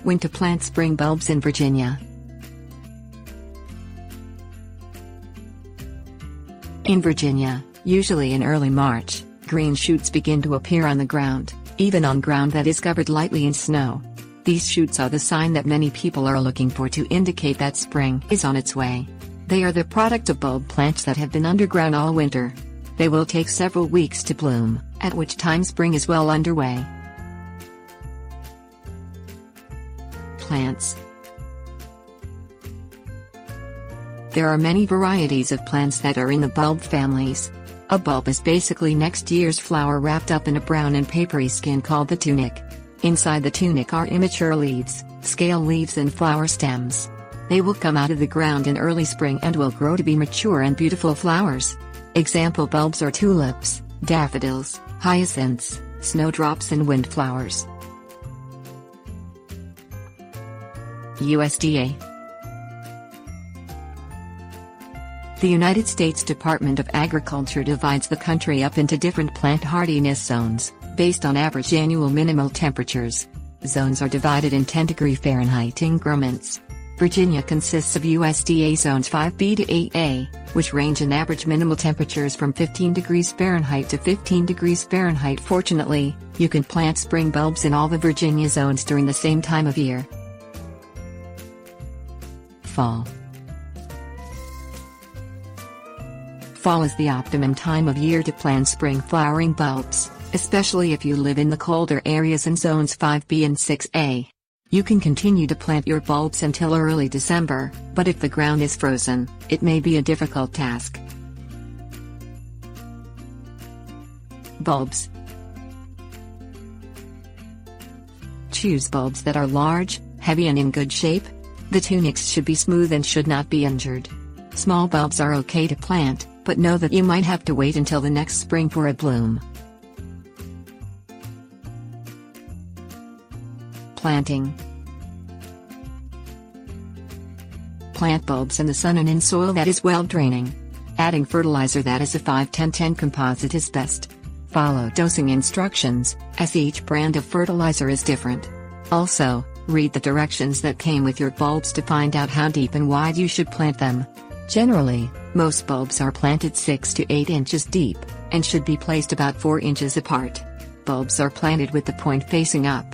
When to plant spring bulbs in Virginia. In Virginia, usually in early March, green shoots begin to appear on the ground, even on ground that is covered lightly in snow. These shoots are the sign that many people are looking for to indicate that spring is on its way. They are the product of bulb plants that have been underground all winter. They will take several weeks to bloom, at which time spring is well underway. Plants. There are many varieties of plants that are in the bulb families. A bulb is basically next year's flower wrapped up in a brown and papery skin called the tunic. Inside the tunic are immature leaves, scale leaves and flower stems. They will come out of the ground in early spring and will grow to be mature and beautiful flowers. Example bulbs are tulips, daffodils, hyacinths, snowdrops and windflowers. USDA. The United States Department of Agriculture divides the country up into different plant hardiness zones, based on average annual minimal temperatures. Zones are divided in 10° Fahrenheit increments. Virginia consists of USDA zones 5B to 8A, which range in average minimal temperatures from 15° Fahrenheit to 15° Fahrenheit. Fortunately, you can plant spring bulbs in all the Virginia zones during the same time of year. Fall. Fall is the optimum time of year to plant spring flowering bulbs, especially if you live in the colder areas in zones 5B and 6A. You can continue to plant your bulbs until early December, but if the ground is frozen, it may be a difficult task. Bulbs. Choose bulbs that are large, heavy and in good shape. The tunics should be smooth and should not be injured. Small bulbs are okay to plant, but know that you might have to wait until the next spring for a bloom. Planting. Plant bulbs in the sun and in soil that is well draining. Adding fertilizer that is a 5-10-10 composite is best. Follow dosing instructions, as each brand of fertilizer is different. Also, read the directions that came with your bulbs to find out how deep and wide you should plant them. Generally, most bulbs are planted 6 to 8 inches deep, and should be placed about 4 inches apart. Bulbs are planted with the point facing up.